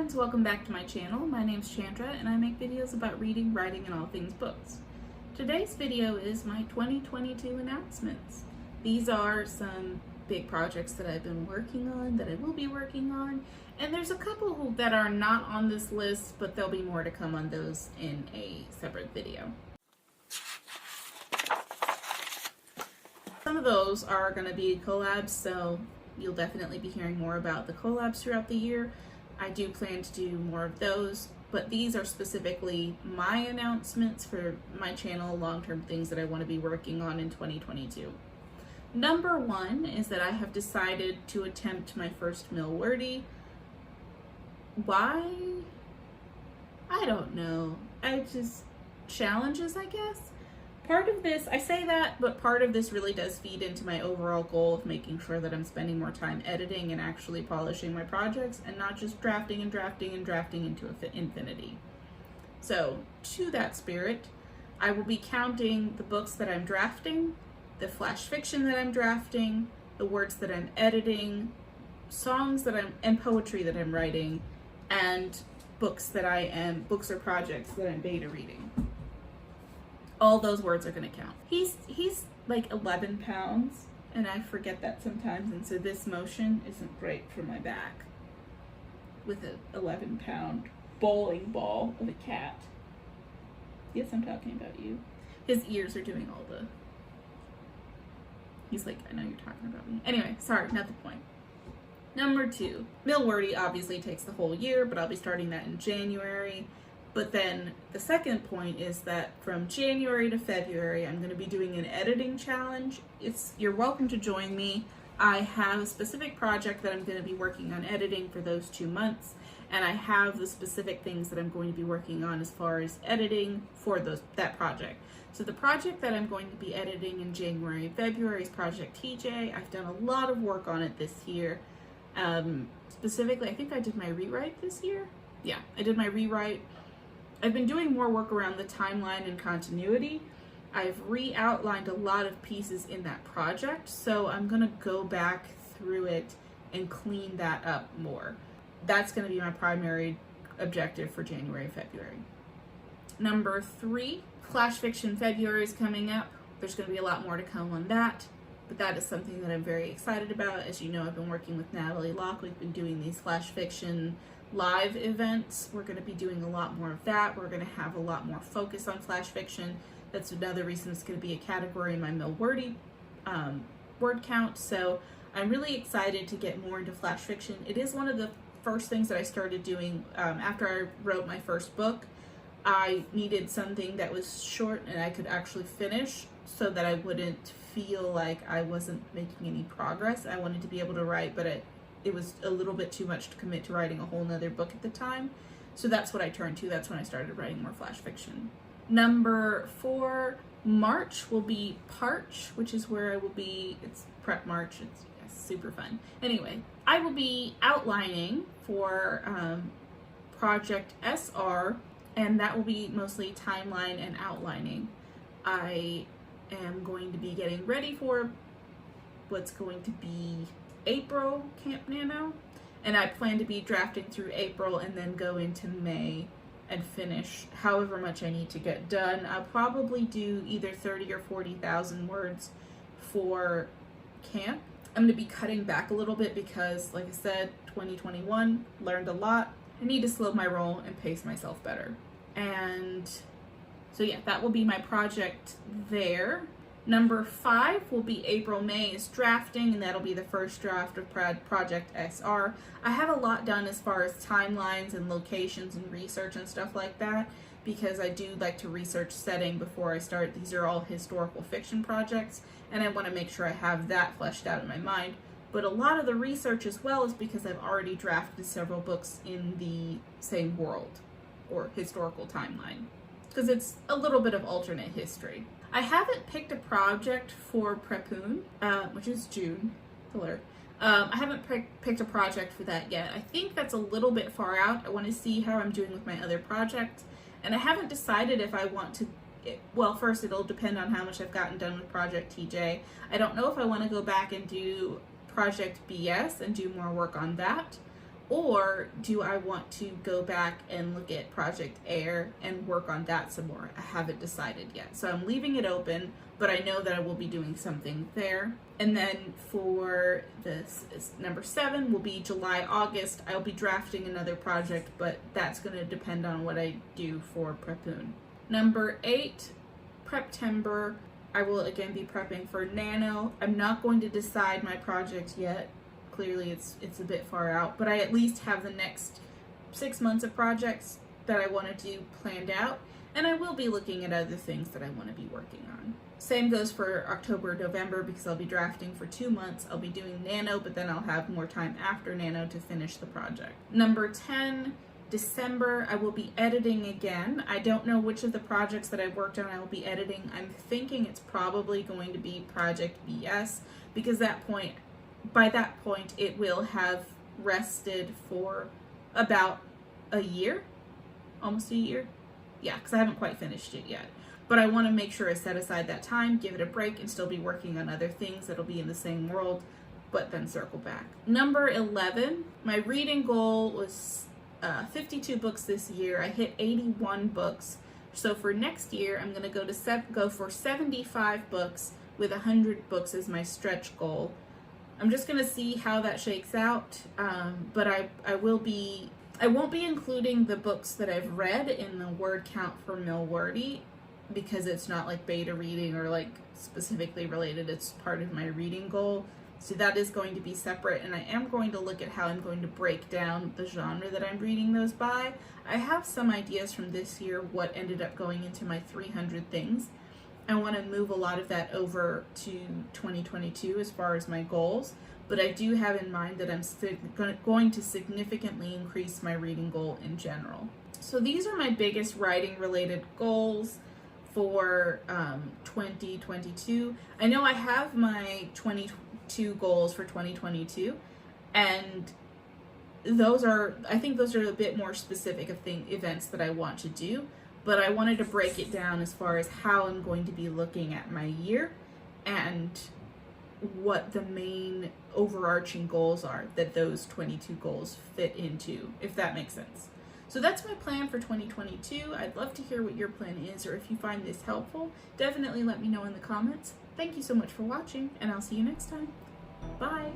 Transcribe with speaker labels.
Speaker 1: friends, welcome back to my channel. My name's Chandra and I make videos about reading, writing, and all things books. Today's video is my 2022 announcements. These are some big projects that I've been working on, that I will be working on, and there's a couple that are not on this list, but there'll be more to come on those in a separate video. Some of those are going to be collabs, so you'll definitely be hearing more about the collabs throughout the year. I do plan to do more of those, but these are specifically my announcements for my channel, long-term things that I want to be working on in 2022. Number one is that I have decided to attempt my first MilWordy. Why? I don't know. Challenges, I guess. Part of this, I say that, but part of this really does feed into my overall goal of making sure that I'm spending more time editing and actually polishing my projects and not just drafting and drafting and drafting into infinity. So, to that spirit, I will be counting the books that I'm drafting, the flash fiction that I'm drafting, the words that I'm editing, songs and poetry that I'm writing, and books or projects that I'm beta reading. All those words are going to count. He's like 11 pounds, and I forget that sometimes, and so this motion isn't great for my back with an 11-pound bowling ball of a cat. Yes, I'm talking about you. His ears are doing all the... He's like, I know you're talking about me. Anyway, sorry, not the point. Number two, MilWordy obviously takes the whole year, but I'll be starting that in January. But then the second point is that from January to February, I'm going to be doing an editing challenge. You're welcome to join me. I have a specific project that I'm going to be working on editing for those 2 months, and I have the specific things that I'm going to be working on as far as editing for that project. So the project that I'm going to be editing in January and February is Project TJ. I've done a lot of work on it this year. Specifically, I think I did my rewrite this year. Yeah, I did my rewrite. I've been doing more work around the timeline and continuity. I've re-outlined a lot of pieces in that project, so I'm going to go back through it and clean that up more. That's going to be my primary objective for January and February. Number three, Flash Fiction February is coming up. There's going to be a lot more to come on that, but that is something that I'm very excited about. As you know, I've been working with Natalie Locke. We've been doing these Flash Fiction live events. We're going to be doing a lot more of that. We're going to have a lot more focus on flash fiction. That's another reason it's going to be a category in my MilWordy word count. So I'm really excited to get more into flash fiction. It is one of the first things that I started doing after I wrote my first book. I needed something that was short and I could actually finish so that I wouldn't feel like I wasn't making any progress. I wanted to be able to write, but it was a little bit too much to commit to writing a whole nother book at the time. So that's what I turned to. That's when I started writing more flash fiction. Number four, March will be Parch, which is where I will be. It's Prep March. It's super fun. Anyway, I will be outlining for Project SR, and that will be mostly timeline and outlining. I am going to be getting ready for what's going to be April Camp Nano, and I plan to be drafting through April and then go into May and finish however much I need to get done. I'll probably do either 30 or 40,000 words for camp. I'm going to be cutting back a little bit because, like I said, 2021, learned a lot. I need to slow my roll and pace myself better. And so yeah, that will be my project there. Number five will be April, May is drafting, and that'll be the first draft of Project SR. I have a lot done as far as timelines and locations and research and stuff like that, because I do like to research setting before I start. These are all historical fiction projects, and I want to make sure I have that fleshed out in my mind. But a lot of the research as well is because I've already drafted several books in the same world or historical timeline, because it's a little bit of alternate history. I haven't picked a project for Prepune, which is June, filler. I haven't picked a project for that yet. I think that's a little bit far out. I want to see how I'm doing with my other projects, and I haven't decided if I want to, well, first it'll depend on how much I've gotten done with Project TJ. I don't know if I want to go back and do Project BS and do more work on that, Or do I want to go back and look at Project Air and work on that some more? I haven't decided yet. So I'm leaving it open, but I know that I will be doing something there. And then for this number 7 will be July, August. I'll be drafting another project, but that's going to depend on what I do for Prepune. Number 8, Preptember. I will again be prepping for Nano. I'm not going to decide my project yet. Clearly it's a bit far out, but I at least have the next 6 months of projects that I want to do planned out, and I will be looking at other things that I want to be working on. Same goes for October, November, because I'll be drafting for 2 months. I'll be doing Nano, but then I'll have more time after Nano to finish the project. Number 10, December, I will be editing again. I don't know which of the projects that I worked on I will be editing. I'm thinking it's probably going to be Project BS, because by that point it will have rested for about a year, almost a year. Yeah, because I haven't quite finished it yet. But I want to make sure I set aside that time, give it a break, and still be working on other things that'll be in the same world, but then circle back. Number 11, my reading goal was 52 books this year. I hit 81 books. So for next year, I'm going to go for 75 books with 100 books as my stretch goal. I'm just going to see how that shakes out, but I won't be including the books that I've read in the word count for MilWordy, because it's not like beta reading or like specifically related. It's part of my reading goal. So that is going to be separate, and I am going to look at how I'm going to break down the genre that I'm reading those by. I have some ideas from this year, what ended up going into my 300 things. I want to move a lot of that over to 2022 as far as my goals, but I do have in mind that I'm going to significantly increase my reading goal in general. So these are my biggest writing related goals for 2022. I know I have my 22 goals for 2022, and I think those are a bit more specific of events that I want to do. But I wanted to break it down as far as how I'm going to be looking at my year and what the main overarching goals are that those 22 goals fit into, if that makes sense. So that's my plan for 2022. I'd love to hear what your plan is, or if you find this helpful, definitely let me know in the comments. Thank you so much for watching, and I'll see you next time. Bye!